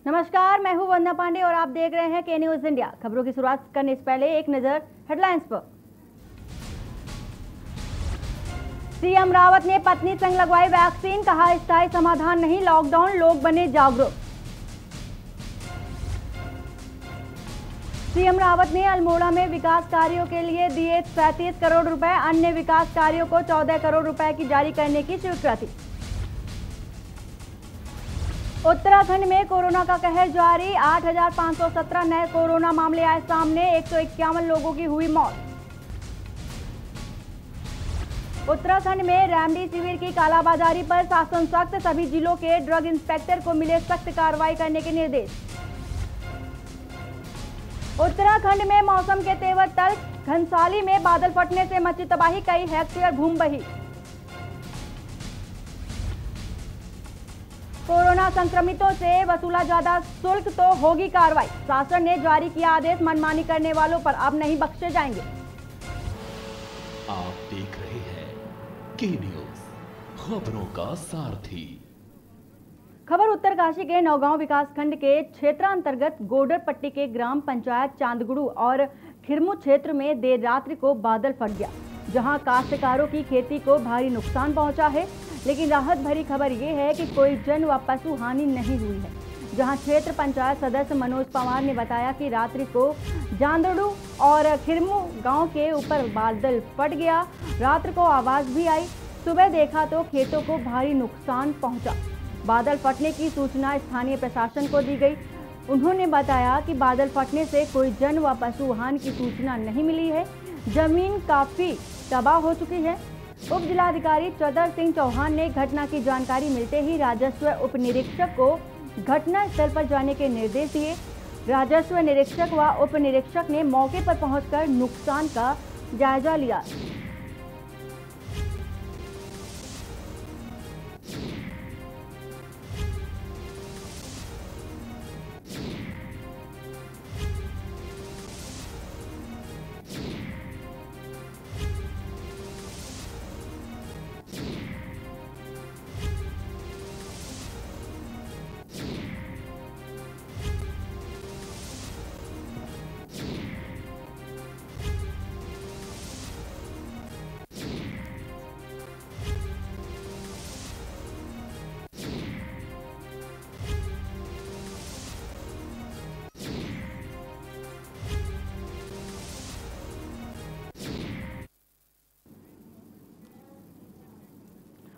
नमस्कार, मैं हूं वंदना पांडे और आप देख रहे हैं के न्यूज इंडिया। खबरों की शुरुआत करने से पहले एक नजर हेडलाइंस पर। सीएम रावत ने पत्नी संग लगवाई वैक्सीन, कहा स्थायी समाधान नहीं, लॉकडाउन, लोग बने जागरूक। सीएम रावत ने अल्मोड़ा में विकास कार्यों के लिए दिए 37 करोड़ रुपए, अन्य विकास कार्यों को 14 करोड़ रुपए की जारी करने की स्वीकृति। उत्तराखंड में कोरोना का कहर जारी, 8,517 नए कोरोना मामले आए सामने, 151 लोगों की हुई मौत। उत्तराखंड में रेमडेसिविर की कालाबाजारी पर शासन सख्त, सभी जिलों के ड्रग इंस्पेक्टर को मिले सख्त कार्रवाई करने के निर्देश। उत्तराखंड में मौसम के तेवर तल्ख, घनसाली में बादल फटने से मची तबाही, कई हेक्टेयर भूमि बही। कोरोना संक्रमितों से वसूला ज्यादा शुल्क तो होगी कार्रवाई, शासन ने जारी किया आदेश, मनमानी करने वालों पर अब नहीं बख्शे जाएंगे। आप देख रहे हैं के न्यूज, खबरों का सारथी। खबर उत्तरकाशी के नौगांव विकासखंड के क्षेत्रांतर्गत गोडर पट्टी के ग्राम पंचायत चांदगुड़ू और खिरमू क्षेत्र में देर रात्रि को बादल फट गया, जहां काश्तकारों की खेती को भारी नुकसान पहुंचा है। लेकिन राहत भरी खबर ये है कि कोई जन व पशु हानि नहीं हुई है। जहां क्षेत्र पंचायत सदस्य मनोज पवार ने बताया कि रात्रि को जांदड़ू और खिरमू गांव के ऊपर बादल फट गया, रात्र को आवाज भी आई, सुबह देखा तो खेतों को भारी नुकसान पहुंचा। बादल फटने की सूचना स्थानीय प्रशासन को दी गई। उन्होंने बताया कि बादल फटने से कोई जन व पशु हानि की सूचना नहीं मिली है, जमीन काफी तबाह हो चुकी है। उप जिलाधिकारी चतर सिंह चौहान ने घटना की जानकारी मिलते ही राजस्व उप निरीक्षक को घटना स्थल पर जाने के निर्देश दिए। राजस्व निरीक्षक व उप निरीक्षक ने मौके पर पहुंचकर नुकसान का जायजा लिया।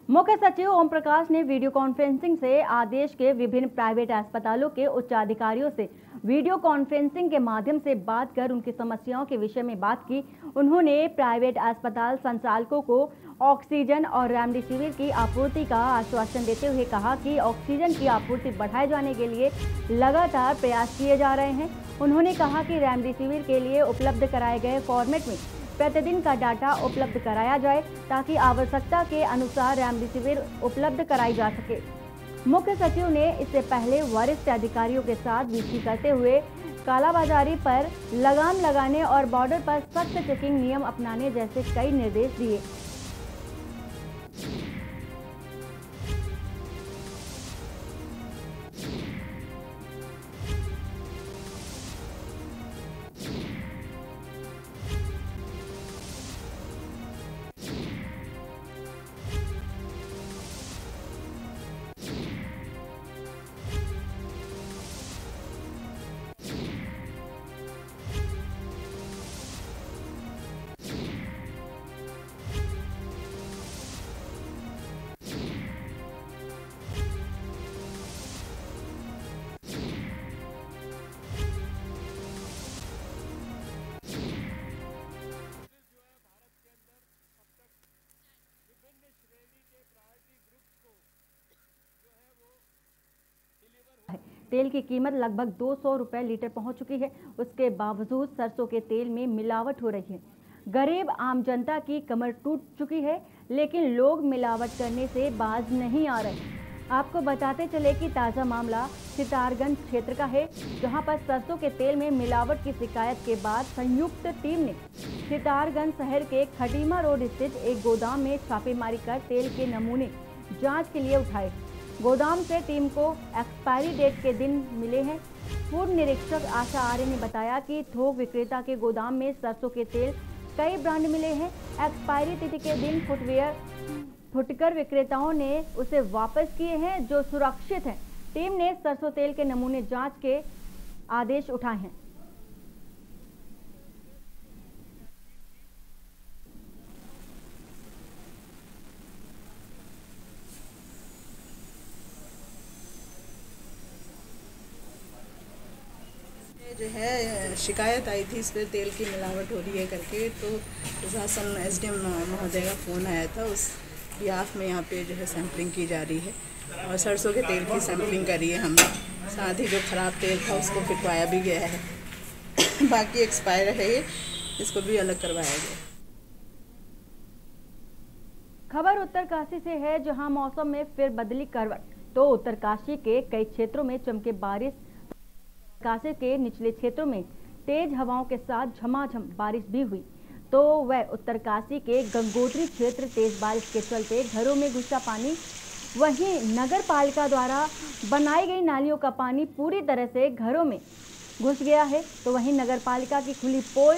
मुख्य सचिव ओम प्रकाश ने वीडियो कॉन्फ्रेंसिंग से आदेश के विभिन्न प्राइवेट अस्पतालों के उच्चाधिकारियों से वीडियो कॉन्फ्रेंसिंग के माध्यम से बात कर उनकी समस्याओं के विषय में बात की। उन्होंने प्राइवेट अस्पताल संचालकों को ऑक्सीजन और रेमडेसिविर की आपूर्ति का आश्वासन देते हुए कहा कि ऑक्सीजन की आपूर्ति बढ़ाए जाने के लिए लगातार प्रयास किए जा रहे हैं। उन्होंने कहा कि रेमडेसिविर के लिए उपलब्ध कराए गए फॉर्मेट में प्रतिदिन का डाटा उपलब्ध कराया जाए ताकि आवश्यकता के अनुसार रेमडेसिविर उपलब्ध कराई जा सके। मुख्य सचिव ने इससे पहले वरिष्ठ अधिकारियों के साथ वीसी करते हुए कालाबाजारी पर लगाम लगाने और बॉर्डर पर सख्त चेकिंग नियम अपनाने जैसे कई निर्देश दिए। तेल की कीमत लगभग 200 रुपए लीटर पहुंच चुकी है। उसके बावजूद सरसों के तेल में मिलावट हो रही है। गरीब आम जनता की कमर टूट चुकी है, लेकिन लोग मिलावट करने से बाज नहीं आ रहे। आपको बताते चले कि ताज़ा मामला सितारगंज क्षेत्र का है, जहां पर सरसों के तेल में मिलावट की शिकायत के बाद संयुक्त टीम ने सितारगंज शहर के खटीमा रोड स्थित एक गोदाम में छापेमारी कर तेल के नमूने जांच के लिए उठाए। गोदाम से टीम को एक्सपायरी डेट के दिन मिले हैं। फूड निरीक्षक आशा आर्य ने बताया कि थोक विक्रेता के गोदाम में सरसों के तेल कई ब्रांड मिले हैं। एक्सपायरी तिथि के दिन फुटकर विक्रेताओं ने उसे वापस किए हैं जो सुरक्षित हैं। टीम ने सरसों तेल के नमूने जांच के आदेश उठाए हैं। जो है शिकायत आई थी इस पर तेल की मिलावट हो रही है करके, तो प्रशासन एसडीएम महोदय का फ़ोन आया था। उस बिहाफ में यहाँ पे जो है सैंपलिंग की जा रही है और सरसों के तेल की सैंपलिंग करी है हमने। साथ ही जो ख़राब तेल था उसको फिटवाया भी गया है। बाकी एक्सपायर है ये, इसको भी अलग करवाया गया। खबर उत्तरकाशी से है, जहां मौसम में फिर बदली करवट। तो उत्तरकाशी के कई क्षेत्रों में चमके बारिश। उत्तरकाशी के निचले क्षेत्रों में तेज हवाओं के साथ झमाझम बारिश भी हुई। तो वह उत्तरकाशी के गंगोत्री क्षेत्र तेज बारिश के चलते घरों में घुसा पानी। वहीं नगर पालिका द्वारा बनाई गई नालियों का पानी पूरी तरह से घरों में घुस गया है। तो वहीं नगर पालिका की खुली पोल।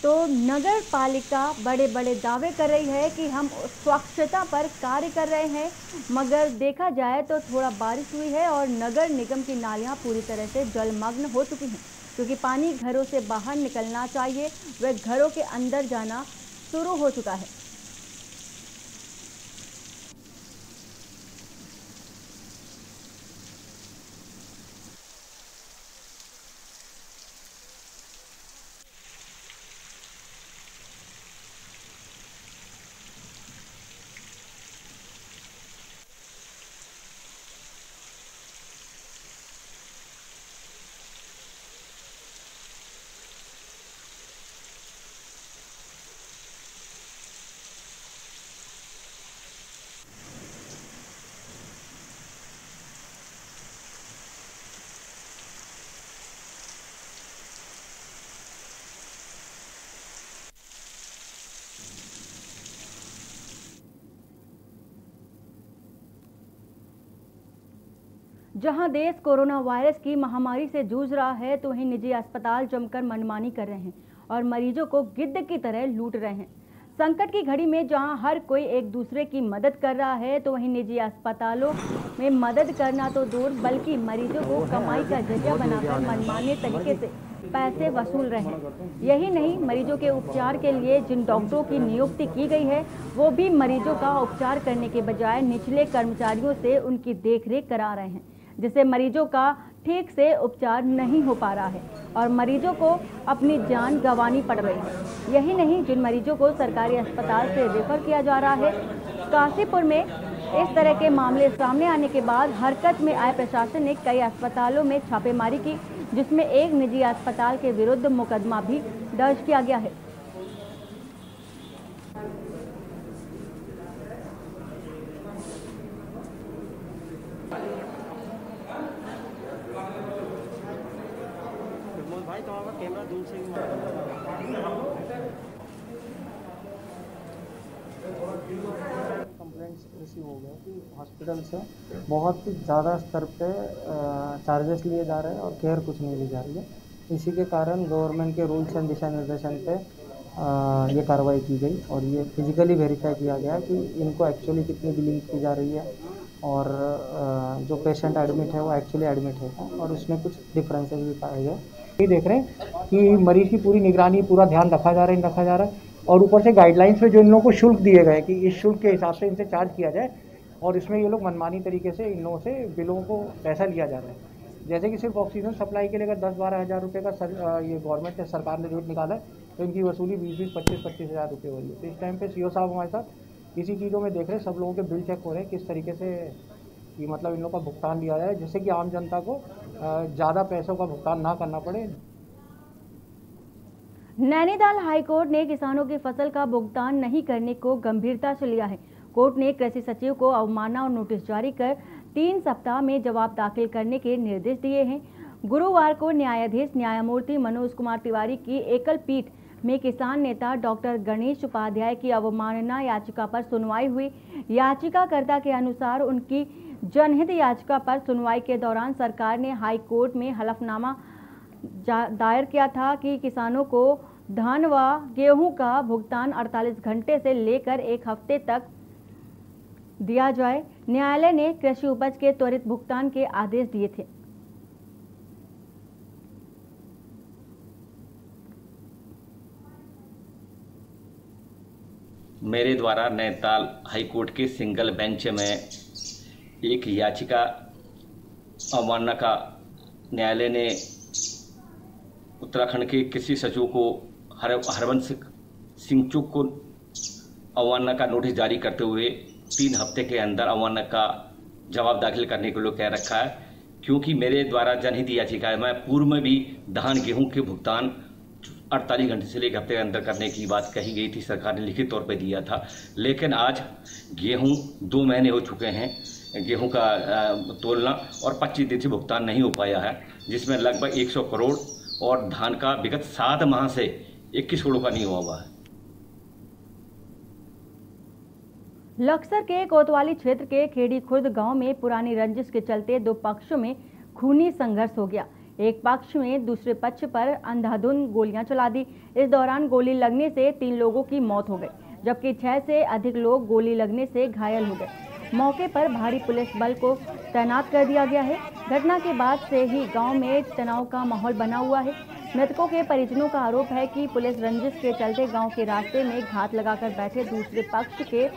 तो नगर पालिका बड़े बड़े दावे कर रही है कि हम स्वच्छता पर कार्य कर रहे हैं, मगर देखा जाए तो थोड़ा बारिश हुई है और नगर निगम की नालियां पूरी तरह से जलमग्न हो चुकी हैं, क्योंकि पानी घरों से बाहर निकलना चाहिए वह घरों के अंदर जाना शुरू हो चुका है। जहां देश कोरोना वायरस की महामारी से जूझ रहा है, तो वहीं निजी अस्पताल जमकर मनमानी कर रहे हैं और मरीजों को गिद्ध की तरह लूट रहे हैं। संकट की घड़ी में जहां हर कोई एक दूसरे की मदद कर रहा है, तो वहीं निजी अस्पतालों में मदद करना तो दूर बल्कि मरीजों को कमाई का जरिया बनाकर मनमाने तरीके से पैसे वसूल रहे हैं। यही नहीं, मरीजों के उपचार के लिए जिन डॉक्टरों की नियुक्ति की गई है, वो भी मरीजों का उपचार करने के बजाय निचले कर्मचारियों से उनकी देखरेख करा रहे हैं, जिससे मरीजों का ठीक से उपचार नहीं हो पा रहा है और मरीजों को अपनी जान गंवानी पड़ रही है। यही नहीं, जिन मरीजों को सरकारी अस्पताल से रेफर किया जा रहा है, काशीपुर में इस तरह के मामले सामने आने के बाद हरकत में आए प्रशासन ने कई अस्पतालों में छापेमारी की, जिसमें एक निजी अस्पताल के विरुद्ध मुकदमा भी दर्ज किया गया है। भाई तो आपका कैमरा दूर से कंप्लेंट्स रिसीव हो गए कि हॉस्पिटल से बहुत ज़्यादा स्तर पे चार्जेस लिए जा रहे हैं और केयर कुछ नहीं ली जा रही है। इसी के कारण गवर्नमेंट के रूल्स एंड दिशा निर्देशन पे ये कार्रवाई की गई और ये फिजिकली वेरीफाई किया गया कि इनको एक्चुअली कितनी बिलिंग की जा रही है और जो पेशेंट एडमिट है वो एक्चुअली एडमिट है और उसमें कुछ डिफरेंसेस भी पाए गए। ये देख रहे हैं कि मरीज की पूरी निगरानी, पूरा ध्यान रखा जा रहा है और ऊपर से गाइडलाइंस में जो इन लोगों को शुल्क दिए गए कि इस शुल्क के हिसाब से इनसे चार्ज किया जाए और इसमें ये लोग मनमानी तरीके से इन लोगों से बिलों को पैसा लिया जा रहा है। जैसे कि सिर्फ ऑक्सीजन सप्लाई के लिए अगर 10-12 हज़ार रुपये का ये गवर्नमेंट ने, सरकार ने रेट निकाला है, तो इनकी वसूली 20-20, 25-25 हज़ार रुपये हो रही है। तो इस टाइम पे सीओ साहब हमारे साथ इसी चीज़ों में देख रहे हैं, सब लोगों के बिल चेक हो रहे हैं किस तरीके से कि मतलब इन लोगों का भुगतान लिया जाए, जिससे कि आम जनता को ज़्यादा पैसों का भुगतान ना करना पड़े। नैनीताल हाईकोर्ट ने किसानों की फसल का भुगतान नहीं करने को गंभीरता से लिया है। कोर्ट ने कृषि सचिव को अवमानना और नोटिस जारी कर 3 सप्ताह में जवाब दाखिल करने के निर्देश दिए हैं। गुरुवार को न्यायाधीश न्यायमूर्ति मनोज कुमार तिवारी की एकल पीठ में किसान नेता डॉक्टर गणेश उपाध्याय की अवमानना याचिका पर सुनवाई हुई। याचिकाकर्ता के अनुसार उनकी जनहित याचिका पर सुनवाई के दौरान सरकार ने हाई कोर्ट में हलफनामा दायर किया था कि किसानों को धान व गेहूं का भुगतान 48 घंटे से लेकर 1 हफ्ते तक दिया जाए। न्यायालय ने कृषि उपज के त्वरित भुगतान के आदेश दिए थे। मेरे द्वारा नैनीताल हाई कोर्ट के सिंगल बेंच में एक याचिका अवमानना का न्यायालय ने उत्तराखंड के कृषि सचिव को हरवंश सिंह चुग को अवमानना का नोटिस जारी करते हुए 3 हफ्ते के अंदर अवमानना का जवाब दाखिल करने के लिए कह रखा है, क्योंकि मेरे द्वारा जनहित याचिका में पूर्व में भी धान गेहूं के भुगतान 48 घंटे से 1 हफ्ते के अंदर करने की बात कही गई थी। सरकार ने लिखित तौर पे दिया था, लेकिन आज गेहूं 2 महीने हो चुके हैं गेहूं का तोलना और 25 दिन से भुगतान नहीं हो पाया है, जिसमें लगभग 100 करोड़ और धान का विगत 7 माह से 21 करोड़ का नहीं हुआ है। लक्सर के कोतवाली क्षेत्र के खेड़ी खुर्द गांव में पुरानी रंजिश के चलते 2 पक्षों में खूनी संघर्ष हो गया। एक पक्ष में दूसरे पक्ष पर अंधाधुंध गोलियां चला दी। इस दौरान गोली लगने से 3 लोगों की मौत हो गई, जबकि 6 से अधिक लोग गोली लगने से घायल हो गए। मौके पर भारी पुलिस बल को तैनात कर दिया गया है। घटना के बाद से ही गांव में तनाव का माहौल बना हुआ है। मृतकों के परिजनों का आरोप है कि पुलिस रंजिश के चलते गांव के रास्ते में घात लगाकर बैठे दूसरे पक्ष के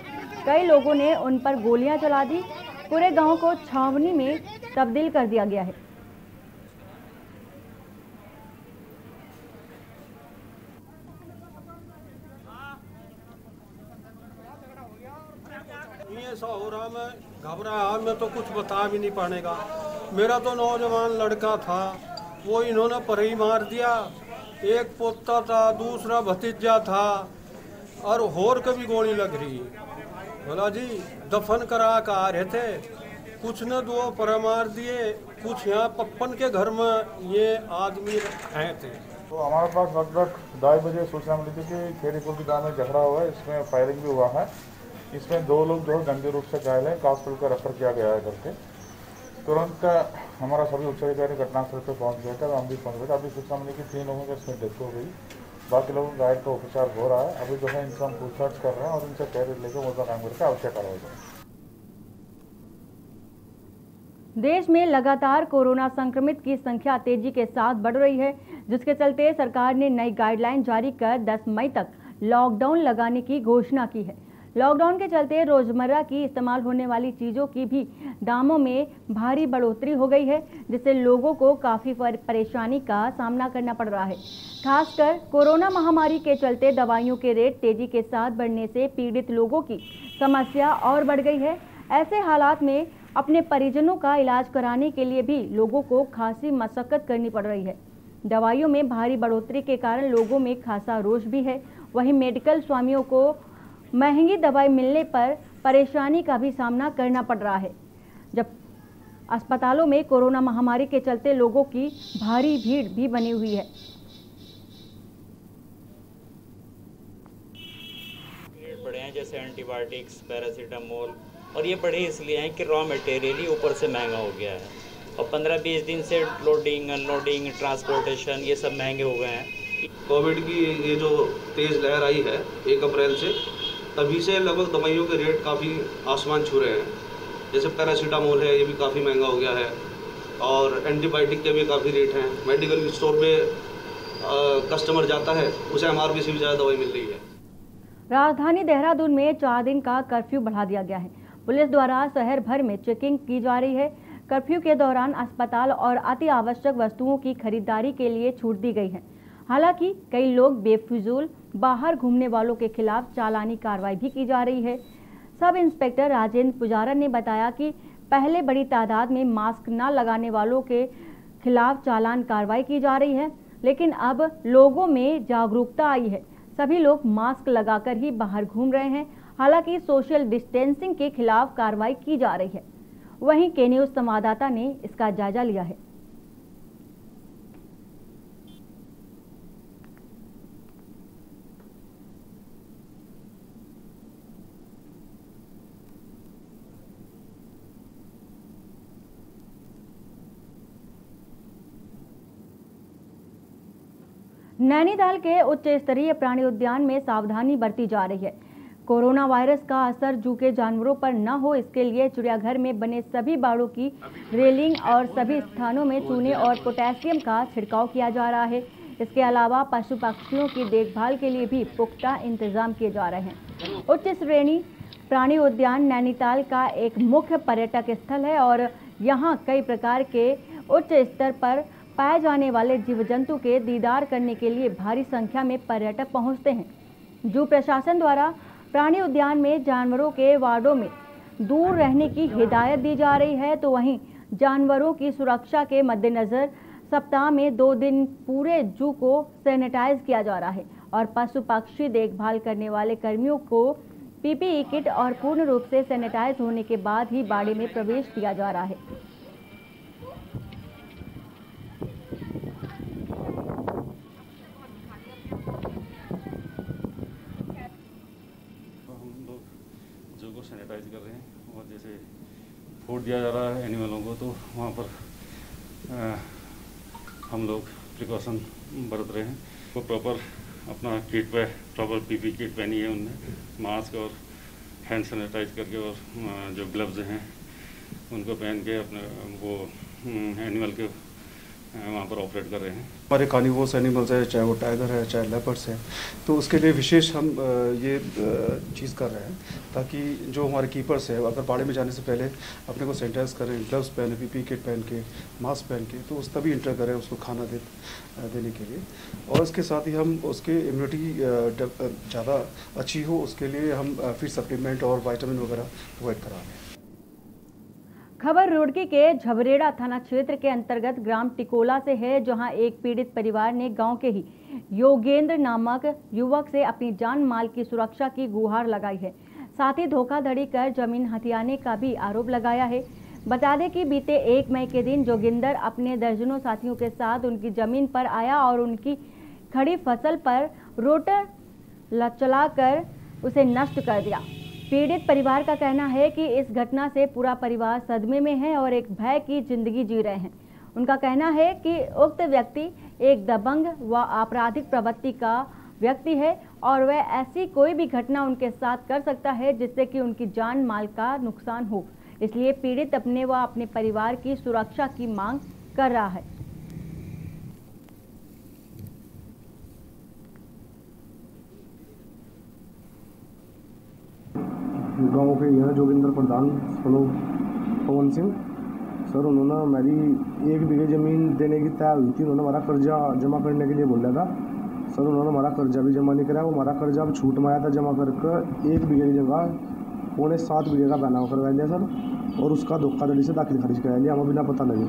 कई लोगों ने उन पर गोलियां चला दी। पूरे गांव को छावनी में तब्दील कर दिया गया है। ऐसा हो रहा, मैं घबराया, मैं तो कुछ बता भी नहीं पानेगा। मेरा तो नौजवान लड़का था, वो इन्होंने पर ही मार दिया। एक पोता था, दूसरा भतीजा था, और होर कभी गोली लग रही। बोला जी दफन करा का आ रहे थे, कुछ न 2 पर मार दिए, कुछ यहाँ पप्पन के घर में ये आदमी आए थे। तो हमारे पास लगभग 2:30 बजे सूचना मिली थी कि खेरीपुर की गाँव में झगड़ा हुआ है, इसमें फायरिंग भी हुआ है। इसमें 2 लोग जो है गंभीर रूप से घायल है, हॉस्पिटल का रेफर किया गया है करके। तुरंत हमारा सभी उच्च अधिकारी घटनास्थल पर पहुंच गया था, हम भी पहुंच गए थे। अभी सूचना मिली कि 3 लोगों की इसमें डेथ हो गई, बाकी लोगों का घायल का उपचार हो रहा है। अभी जो है इनसे हम पूछताछ कर रहे हैं और इनसे पैर लेकर मुद्दा काम करके आवश्यक कार्रवाई करेंगे। देश में लगातार कोरोना संक्रमित की संख्या तेजी के साथ बढ़ रही है, जिसके चलते सरकार ने नई गाइडलाइन जारी कर 10 मई तक लॉकडाउन लगाने की घोषणा की है। लॉकडाउन के चलते रोजमर्रा की इस्तेमाल होने वाली चीज़ों की भी दामों में भारी बढ़ोतरी हो गई है, जिससे लोगों को काफ़ी परेशानी का सामना करना पड़ रहा है। खासकर कोरोना महामारी के चलते दवाइयों के रेट तेजी के साथ बढ़ने से पीड़ित लोगों की समस्या और बढ़ गई है। ऐसे हालात में अपने परिजनों का इलाज कराने के लिए भी लोगों को खासी मशक्कत करनी पड़ रही है। दवाइयों में भारी बढ़ोतरी के कारण लोगों में खासा रोष भी है। वहीं मेडिकल स्वामियों को महंगी दवाई मिलने पर परेशानी का भी सामना करना पड़ रहा है, जब अस्पतालों में कोरोना महामारी के चलते लोगों की भारी भीड़ भी बनी हुई है। बढ़े हैं जैसे एंटीबायोटिक्स, पैरासीटामोल, और ये बढ़े इसलिए हैं कि रॉ मटेरियल ही ऊपर से महंगा हो गया है और 15-20 दिन से लोडिंग, अनलोडिंग, ट्रांसपोर्टेशन ये सब महंगे हो गए हैं। कोविड की ये जो तेज़ लहर आई है 1 अप्रैल से, तभी से लगभग दवाइयों के रेट काफ़ी आसमान छू रहे हैं। जैसे पैरासीटामोल है, ये भी काफ़ी महंगा हो गया है, और एंटीबायोटिक के भी काफ़ी रेट हैं। मेडिकल स्टोर पे कस्टमर जाता है, उसे MRP से भी ज़्यादा दवाई मिल रही है। राजधानी देहरादून में 4 दिन का कर्फ्यू बढ़ा दिया गया है। पुलिस द्वारा शहर भर में चेकिंग की जा रही है। कर्फ्यू के दौरान अस्पताल और अति आवश्यक वस्तुओं की खरीदारी के लिए छूट दी गई है। हालांकि कई लोग बेफिजूल बाहर घूमने वालों के खिलाफ चालानी कार्रवाई भी की जा रही है। सब इंस्पेक्टर राजेंद्र पुजारा ने बताया कि पहले बड़ी तादाद में मास्क न लगाने वालों के खिलाफ चालान कार्रवाई की जा रही है, लेकिन अब लोगों में जागरूकता आई है। सभी लोग मास्क लगाकर ही बाहर घूम रहे हैं। हालांकि सोशल डिस्टेंसिंग के खिलाफ कार्रवाई की जा रही है। वहीं के न्यूज़ संवाददाता ने इसका जायजा लिया है। नैनीताल के उच्च स्तरीय प्राणी उद्यान में सावधानी बरती जा रही है। कोरोना वायरस का असर जू के जानवरों पर न हो, इसके लिए चिड़ियाघर में बने सभी बाड़ों की रेलिंग और सभी स्थानों में चूने और पोटेशियम का छिड़काव किया जा रहा है। इसके अलावा पशु पक्षियों की देखभाल के लिए भी पुख्ता इंतजाम किए जा रहे हैं। उच्च श्रेणी प्राणी उद्यान नैनीताल का एक मुख्य पर्यटक स्थल है और यहाँ कई प्रकार के उच्च स्तर पर पाए जाने वाले जीव जंतु के दीदार करने के लिए भारी संख्या में पर्यटक पहुँचते हैं। जू प्रशासन द्वारा प्राणी उद्यान में जानवरों के वार्डों में दूर रहने की हिदायत दी जा रही है, तो वहीं जानवरों की सुरक्षा के मद्देनजर सप्ताह में 2 दिन पूरे जू को सैनिटाइज किया जा रहा है और पशु पक्षी देखभाल करने वाले कर्मियों को पीपीई किट और पूर्ण रूप से सैनिटाइज होने के बाद ही बाड़े में प्रवेश दिया जा रहा है। सैनिटाइज कर रहे हैं और जैसे फूड दिया जा रहा है एनिमलों को, तो वहाँ पर हम लोग प्रिकॉशन बरत रहे हैं। वो प्रॉपर अपना किट पे प्रॉपर पीपी किट पहनी है, उनने मास्क और हैंड सैनिटाइज करके और जो ग्लव्स हैं उनको पहन के अपने वो एनिमल के वहाँ पर ऑपरेट कर रहे हैं। हमारे कार्निवोरस एनिमल्स है, चाहे वो टाइगर है चाहे लेपर्ड्स है, तो उसके लिए विशेष हम ये चीज़ कर रहे हैं ताकि जो हमारे कीपर्स है अगर बाड़े में जाने से पहले अपने को सैनिटाइज करें, ग्लव्स पहने, पीपी किट पहन के, मास्क पहन के, तो उस तभी इंटर करें उसको खाना देने के लिए। और इसके साथ ही हम उसके इम्यूनिटी ज़्यादा अच्छी हो उसके लिए हम फीड सप्लीमेंट और विटामिन वगैरह प्रोवाइड करा रहे हैं। खबर रुड़की के झबरेड़ा थाना क्षेत्र के अंतर्गत ग्राम टिकोला से है, जहां एक पीड़ित परिवार ने गांव के ही योगेंद्र नामक युवक से अपनी जान माल की सुरक्षा की गुहार लगाई है। साथ ही धोखाधड़ी कर जमीन हथियाने का भी आरोप लगाया है। बता दें कि बीते 1 मई के दिन जोगिंदर अपने दर्जनों साथियों के साथ उनकी जमीन पर आया और उनकी खड़ी फसल पर रोटर चलाकर उसे नष्ट कर दिया। पीड़ित परिवार का कहना है कि इस घटना से पूरा परिवार सदमे में है और एक भय की जिंदगी जी रहे हैं। उनका कहना है कि उक्त व्यक्ति एक दबंग व आपराधिक प्रवृत्ति का व्यक्ति है और वह ऐसी कोई भी घटना उनके साथ कर सकता है जिससे कि उनकी जान माल का नुकसान हो। इसलिए पीड़ित अपने व अपने परिवार की सुरक्षा की मांग कर रहा है। गांव के यह जोगिंदर प्रधान पवन सिंह सर, उन्होंने मेरी 1 बीघे ज़मीन देने की तय हुई थी। उन्होंने हमारा कर्जा जमा करने के लिए बोला था सर। उन्होंने हमारा कर्जा भी जमा नहीं कराया। वो हमारा कर्जा अब छूट में आया था जमा करके 1 बीघे की जगह 7.25 बीघे का बनाव करवा लिया सर, और उसका धोखाधड़ी से दाखिल खारिज करा लिया, हमें बिना पता लगे।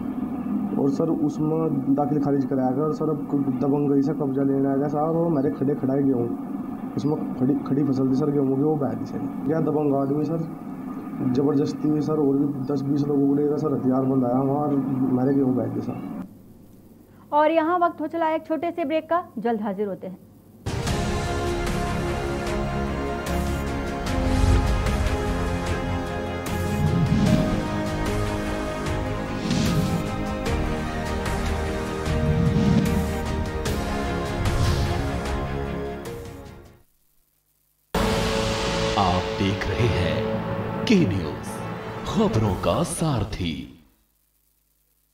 और सर उसमें दाखिल खारिज कराया गया और सर अब दबंगई से कब्जा लेना आ गया सर। और मेरे खड़े गेहूँ उसमें खड़ी फसल थी सर, गेहूँ की वो बह दी सर। क्या दबंग आदमी सर जबरदस्ती सर, और भी 10-20 लोगों को लेकर सर हथियार बंद आया वहाँ और मेरे गेहूँ बह दी सर। और यहाँ वक्त हो चला एक छोटे से ब्रेक का, जल्द हाजिर होते हैं। आप देख रहे हैं के न्यूज, खबरों का सारथी।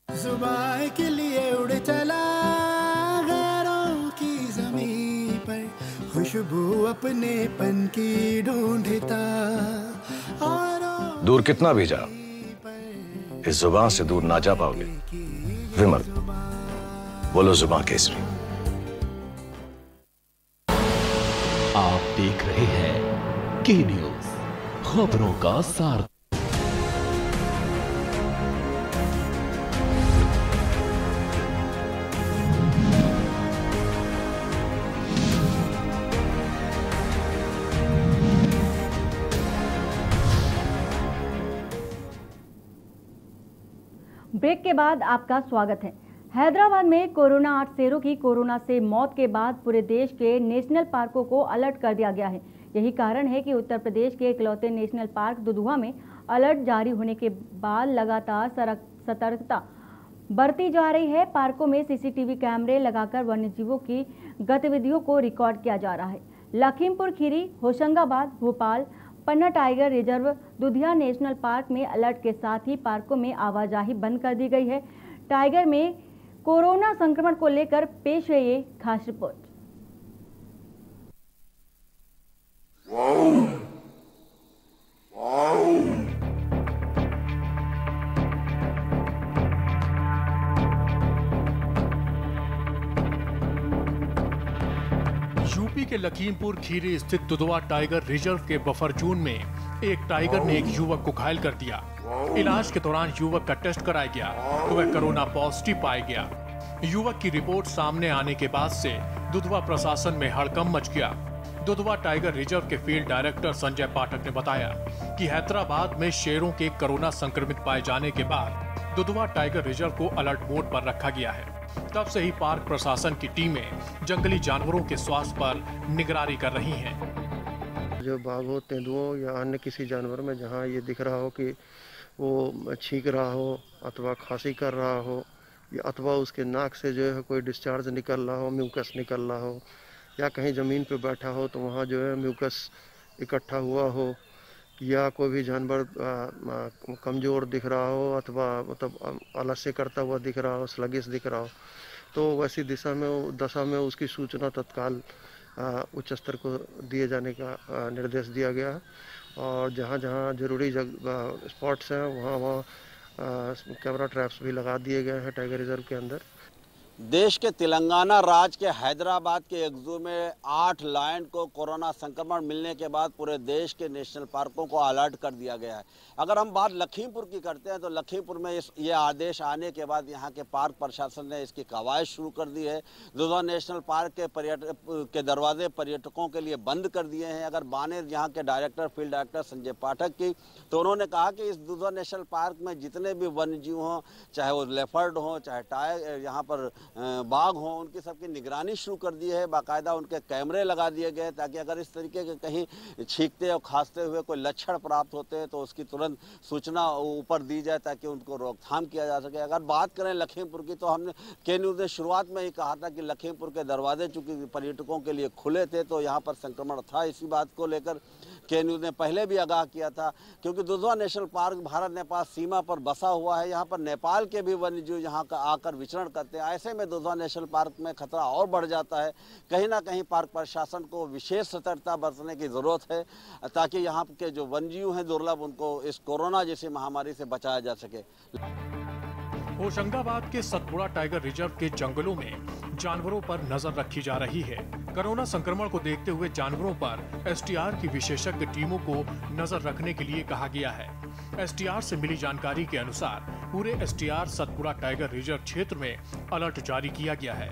जुबान के लिए उड़ चला गैरों की ज़मीं पर, खुशबू अपने पन की ढूंढता। दूर कितना भी जा, इस जुबान से दूर ना जा पाओगे। विमल, बोलो जुबान केसरी। आप देख रहे हैं के न्यूज, खबरों का सारथी। ब्रेक के बाद आपका स्वागत है। हैदराबाद में कोरोना 8 शेरों की कोरोना से मौत के बाद पूरे देश के नेशनल पार्कों को अलर्ट कर दिया गया है। यही कारण है कि उत्तर प्रदेश के इकलौते नेशनल पार्क दुधुआ में अलर्ट जारी होने के बाद लगातार सतर्कता बढ़ती जा रही है। पार्कों में सीसीटीवी कैमरे लगाकर वन्यजीवों की गतिविधियों को रिकॉर्ड किया जा रहा है। लखीमपुर खीरी, होशंगाबाद, भोपाल, पन्ना टाइगर रिजर्व, दुधिया नेशनल पार्क में अलर्ट के साथ ही पार्कों में आवाजाही बंद कर दी गई है। टाइगर में कोरोना संक्रमण को लेकर पेश है ये खास रिपोर्ट। यूपी के लखीमपुर खीरी स्थित दुधवा टाइगर रिजर्व के बफर जोन में एक टाइगर ने एक युवक को घायल कर दिया। इलाज के दौरान युवक का टेस्ट कराया गया तो वह कोरोना पॉजिटिव पाया गया। युवक की रिपोर्ट सामने आने के बाद से दुधवा प्रशासन में हड़कंप मच गया। दुधवा टाइगर रिजर्व के फील्ड डायरेक्टर संजय पाठक ने बताया कि हैदराबाद में शेरों के कोरोना संक्रमित पाए जाने के बाद दुधवा टाइगर रिजर्व को अलर्ट मोड पर रखा गया है। तब से ही पार्क प्रशासन की टीमें जंगली जानवरों के स्वास्थ्य पर निगरानी कर रही हैं। जो बाघ हो, तेंदुओं या अन्य किसी जानवर में जहां ये दिख रहा हो कि वो छींक रहा हो अथवा खांसी कर रहा हो या अथवा उसके नाक से जो है कोई डिस्चार्ज निकल रहा हो, म्यूकस निकल रहा हो, या कहीं ज़मीन पे बैठा हो तो वहाँ जो है म्यूकस इकट्ठा हुआ हो, या कोई भी जानवर कमज़ोर दिख रहा हो अथवा मतलब आलस्य करता हुआ दिख रहा हो, स्लगिश दिख रहा हो, तो वैसी दशा में उसकी सूचना तत्काल उच्च स्तर को दिए जाने का निर्देश दिया गया है। और जहाँ जहाँ जरूरी स्पॉट्स हैं वहाँ कैमरा ट्रैप्स भी लगा दिए गए हैं टाइगर रिजर्व के अंदर। देश के तेलंगाना राज्य के हैदराबाद के एक जू में 8 लायन को कोरोना संक्रमण मिलने के बाद पूरे देश के नेशनल पार्कों को अलर्ट कर दिया गया है। अगर हम बात लखीमपुर की करते हैं तो लखीमपुर में ये आदेश आने के बाद यहाँ के पार्क प्रशासन ने इसकी कवायद शुरू कर दी है। दुधवा नेशनल पार्क के दरवाजे पर्यटकों के लिए बंद कर दिए हैं। अगर बाने यहाँ के director field director Sanjay Pathak की तो उन्होंने कहा कि इस दुधवा नेशनल पार्क में जितने भी वन्यजीव हों, चाहे वो लेपर्ड हों, चाहे टाइगर यहाँ पर बाघ हों, उनकी सबकी निगरानी शुरू कर दी है। बाकायदा उनके कैमरे लगा दिए गए ताकि अगर इस तरीके के कहीं छींकते और खांसते हुए कोई लक्षण प्राप्त होते हैं तो उसकी तुरंत सूचना ऊपर दी जाए ताकि उनको रोकथाम किया जा सके। अगर बात करें लखीमपुर की तो हमने के न्यूज़ ने शुरुआत में ही कहा था कि लखीमपुर के दरवाजे चूंकि पर्यटकों के लिए खुले थे तो यहाँ पर संक्रमण था। इसी बात को लेकर के न्यूज़ ने पहले भी आगाह किया था क्योंकि दुधवा नेशनल पार्क भारत नेपाल सीमा पर बसा हुआ है। यहाँ पर नेपाल के भी वन्यजीव यहाँ का आकर विचरण करते हैं। ऐसे में दुधवा नेशनल पार्क में खतरा और बढ़ जाता है। कहीं ना कहीं पार्क प्रशासन को विशेष सतर्कता बरतने की जरूरत है ताकि यहाँ के जो वन्यजीव हैं दुर्लभ उनको इस कोरोना जैसी महामारी से बचाया जा सके। होशंगाबाद के सतपुड़ा टाइगर रिजर्व के जंगलों में जानवरों पर नजर रखी जा रही है। कोरोना संक्रमण को देखते हुए जानवरों पर एसटीआर की विशेषज्ञ टीमों को नजर रखने के लिए कहा गया है। एसटीआर से मिली जानकारी के अनुसार पूरे एसटीआर सतपुड़ा टाइगर रिजर्व क्षेत्र में अलर्ट जारी किया गया है।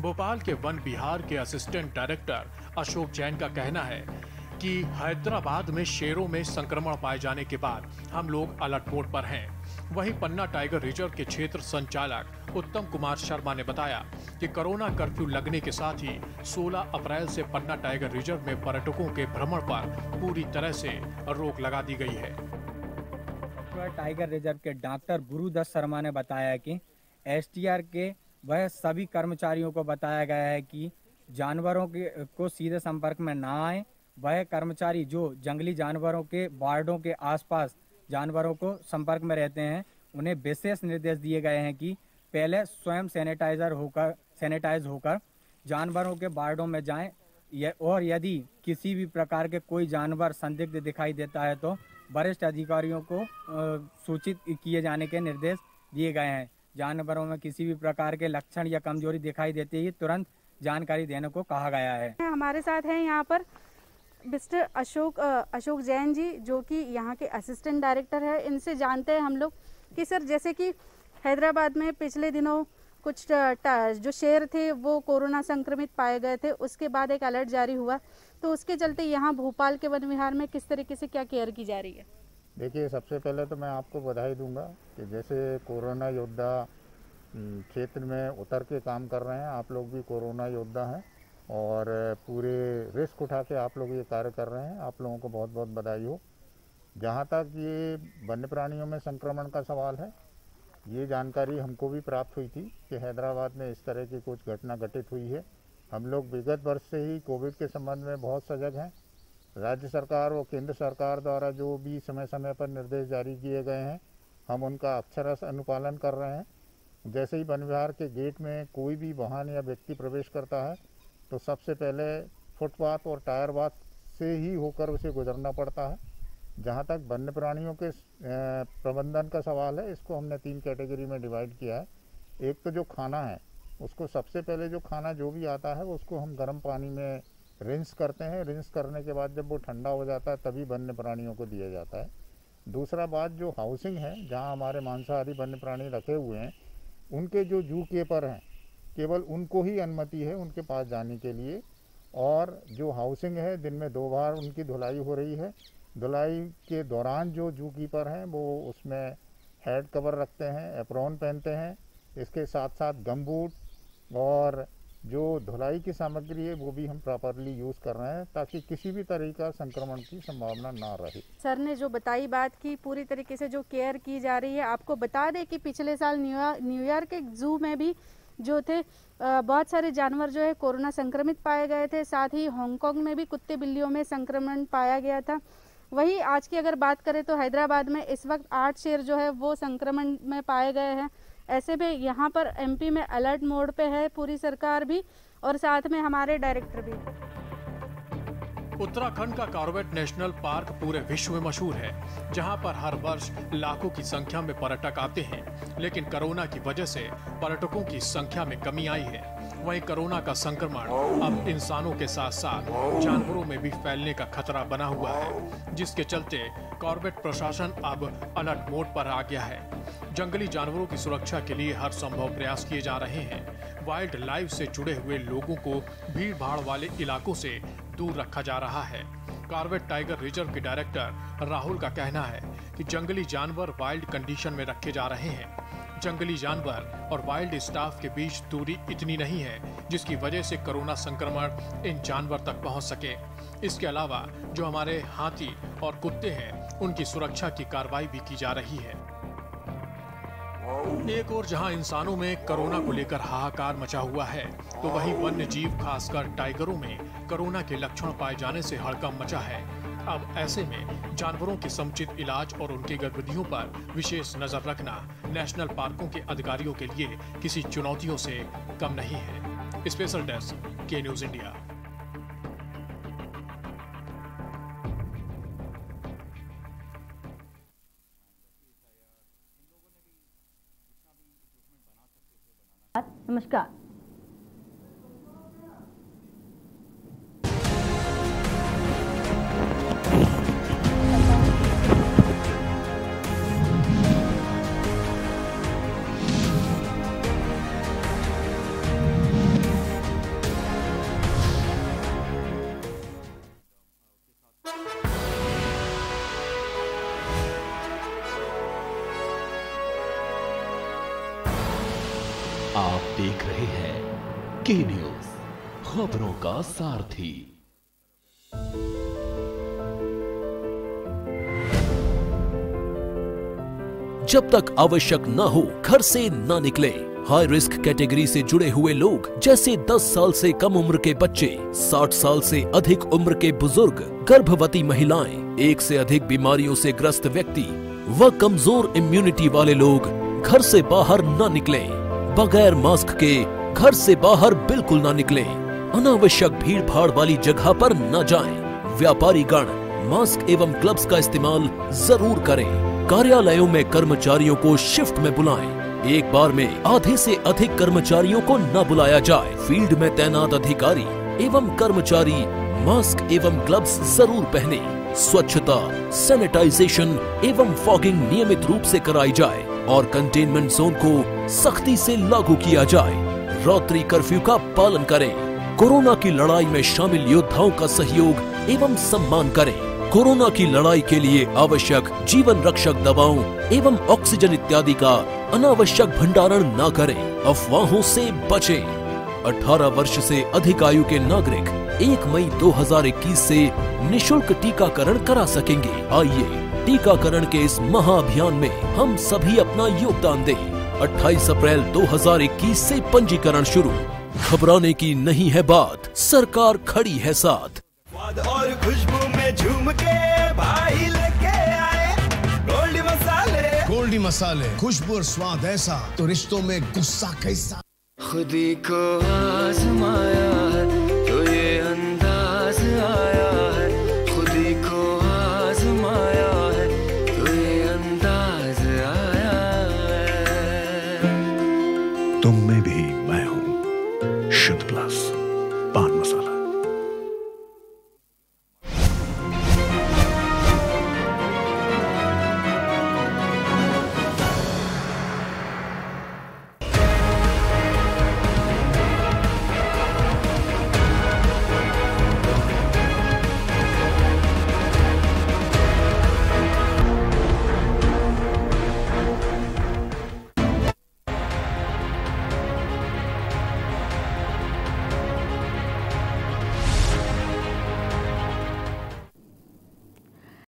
भोपाल के वन विहार के असिस्टेंट डायरेक्टर अशोक जैन का कहना है कि हैदराबाद में शेरों में संक्रमण पाए जाने के बाद हम लोग अलर्ट मोड पर हैं। वहीं पन्ना टाइगर रिजर्व के क्षेत्र संचालक उत्तम कुमार शर्मा ने बताया कि कोरोना कर्फ्यू लगने के साथ ही 16 अप्रैल से पन्ना टाइगर रिजर्व में पर्यटकों के भ्रमण पर पूरी तरह से रोक लगा दी गई है। टाइगर रिजर्व के डॉक्टर गुरुदत्त शर्मा ने बताया कि एसटीआर के वह सभी कर्मचारियों को बताया गया है कि जानवरों को सीधे संपर्क में ना आए। वह कर्मचारी जो जंगली जानवरों के वार्डों के आसपास जानवरों को संपर्क में रहते हैं उन्हें विशेष निर्देश दिए गए हैं कि पहले स्वयं सैनिटाइज होकर जानवरों के वार्डों में जाएं और यदि किसी भी प्रकार के कोई जानवर संदिग्ध दिखाई देता है तो वरिष्ठ अधिकारियों को सूचित किए जाने के निर्देश दिए गए हैं। जानवरों में किसी भी प्रकार के लक्षण या कमजोरी दिखाई देते ही तुरंत जानकारी देने को कहा गया है। हमारे साथ हैं यहाँ पर मिस्टर अशोक जैन जी जो कि यहाँ के असिस्टेंट डायरेक्टर है। इनसे जानते हैं हम लोग कि सर जैसे कि हैदराबाद में पिछले दिनों कुछ जो शेर थे वो कोरोना संक्रमित पाए गए थे, उसके बाद एक अलर्ट जारी हुआ, तो उसके चलते यहाँ भोपाल के वन विहार में किस तरीके से क्या केयर की जा रही है? देखिए, सबसे पहले तो मैं आपको बधाई दूंगा कि जैसे कोरोना योद्धा क्षेत्र में उतर के काम कर रहे हैं, आप लोग भी कोरोना योद्धा हैं और पूरे रिस्क उठा के आप लोग ये कार्य कर रहे हैं। आप लोगों को बहुत बहुत बधाई हो। जहाँ तक ये वन्य प्राणियों में संक्रमण का सवाल है ये जानकारी हमको भी प्राप्त हुई थी कि हैदराबाद में इस तरह की कुछ घटना घटित हुई है। हम लोग विगत वर्ष से ही कोविड के संबंध में बहुत सजग हैं। राज्य सरकार और केंद्र सरकार द्वारा जो भी समय समय पर निर्देश जारी किए गए हैं, हम उनका अक्षरश अनुपालन कर रहे हैं। जैसे ही वन विहार के गेट में कोई भी वाहन या व्यक्ति प्रवेश करता है तो सबसे पहले फुटपाथ और टायर बाथ से ही होकर उसे गुजरना पड़ता है। जहाँ तक वन्य प्राणियों के प्रबंधन का सवाल है, इसको हमने 3 कैटेगरी में डिवाइड किया है। एक तो जो खाना है, उसको सबसे पहले जो खाना जो भी आता है उसको हम गर्म पानी में रिंस करते हैं। रिंस करने के बाद जब वो ठंडा हो जाता है तभी वन्य प्राणियों को दिया जाता है। दूसरा बात, जो हाउसिंग है, जहाँ हमारे मांसाहारी वन्य प्राणी रखे हुए हैं, उनके जो जू कीपर हैं, केवल उनको ही अनुमति है उनके पास जाने के लिए। और जो हाउसिंग है, दिन में 2 बार उनकी धुलाई हो रही है। धुलाई के दौरान जो जू कीपर हैं वो उसमें हेड कवर रखते हैं, एप्रॉन पहनते हैं। इसके साथ साथ गमबूट और जो धुलाई की सामग्री है वो भी हम प्रॉपरली यूज़ कर रहे हैं ताकि किसी भी तरह का संक्रमण की संभावना ना रहे। सर ने जो बताई बात की, पूरी तरीके से जो केयर की जा रही है। आपको बता दें कि पिछले साल न्यूयॉर्क के जू में भी जो थे बहुत सारे जानवर जो है कोरोना संक्रमित पाए गए थे। साथ ही हांगकांग में भी कुत्ते बिल्लियों में संक्रमण पाया गया था। वही आज की अगर बात करें तो हैदराबाद में इस वक्त 8 शेर जो है वो संक्रमण में पाए गए हैं। ऐसे में यहाँ पर एमपी में अलर्ट मोड पे है पूरी सरकार भी, और साथ में हमारे डायरेक्टर भी। उत्तराखंड का कॉर्बेट नेशनल पार्क पूरे विश्व में मशहूर है, जहां पर हर वर्ष लाखों की संख्या में पर्यटक आते हैं। लेकिन कोरोना की वजह से पर्यटकों की संख्या में कमी आई है। वहीं कोरोना का संक्रमण अब इंसानों के साथ साथ जानवरों में भी फैलने का खतरा बना हुआ है, जिसके चलते कॉर्बेट प्रशासन अब अलर्ट मोड पर आ गया है। जंगली जानवरों की सुरक्षा के लिए हर संभव प्रयास किए जा रहे हैं। वाइल्ड लाइफ से जुड़े हुए लोगों को भीड़ भाड़ वाले इलाकों से दूर रखा जा रहा है। कॉर्बेट टाइगर रिजर्व के डायरेक्टर राहुल का कहना है कि जंगली जानवर वाइल्ड कंडीशन में रखे जा रहे हैं। जंगली जानवर और वाइल्ड स्टाफ के बीच दूरी इतनी नहीं है जिसकी वजह से कोरोना संक्रमण इन जानवर तक पहुंच सके। इसके अलावा जो हमारे हाथी और कुत्ते हैं, उनकी सुरक्षा की कार्रवाई भी की जा रही है। एक और जहां इंसानों में कोरोना को लेकर हाहाकार मचा हुआ है, तो वहीं वन्य जीव खासकर टाइगरों में कोरोना के लक्षण पाए जाने से हड़कंप मचा है। अब ऐसे में जानवरों के समुचित इलाज और उनकी गतिविधियों पर विशेष नजर रखना नेशनल पार्कों के अधिकारियों के लिए किसी चुनौतियों से कम नहीं है। स्पेशल डेस्क, के न्यूज इंडिया। नमस्कार। आप देख रहे हैं के न्यूज, खबरों का सारथी। जब तक आवश्यक न हो घर से न निकले। हाई रिस्क कैटेगरी से जुड़े हुए लोग जैसे 10 साल से कम उम्र के बच्चे, 60 साल से अधिक उम्र के बुजुर्ग, गर्भवती महिलाएं, 1 से अधिक बीमारियों से ग्रस्त व्यक्ति व कमजोर इम्यूनिटी वाले लोग घर से बाहर न निकलें। बगैर मास्क के घर से बाहर बिल्कुल ना निकलें। अनावश्यक भीड़ भाड़ वाली जगह पर न जाएं। व्यापारी गण मास्क एवं ग्लव्स का इस्तेमाल जरूर करें। कार्यालयों में कर्मचारियों को शिफ्ट में बुलाएं। एक बार में आधे से अधिक कर्मचारियों को न बुलाया जाए। फील्ड में तैनात अधिकारी एवं कर्मचारी मास्क एवं ग्लव्स जरूर पहने। स्वच्छता, सैनिटाइजेशन एवं फॉगिंग नियमित रूप से कराई जाए और कंटेनमेंट जोन को सख्ती से लागू किया जाए। रात्रि कर्फ्यू का पालन करें। कोरोना की लड़ाई में शामिल योद्धाओं का सहयोग एवं सम्मान करें। कोरोना की लड़ाई के लिए आवश्यक जीवन रक्षक दवाओं एवं ऑक्सीजन इत्यादि का अनावश्यक भंडारण न करें। अफवाहों से बचें। 18 वर्ष से अधिक आयु के नागरिक 1 मई 2021 से निशुल्क टीकाकरण करा सकेंगे। आइए टीकाकरण के इस महाअभियान में हम सभी अपना योगदान दें। 28 अप्रैल 2021 से पंजीकरण शुरू। घबराने की नहीं है बात, सरकार खड़ी है साथ। और खुशबू में झूम के भाई लेके आए गोल्डी मसाले, खुशबू और स्वाद ऐसा तो रिश्तों में गुस्सा कैसा। खुदी को आजमाया है तो ये अंदाज आया है, खुदी को आजमाया है तो ये अंदाज आया है। तुम में भी मैं हूँ शुद्ध प्लस पान मसाला।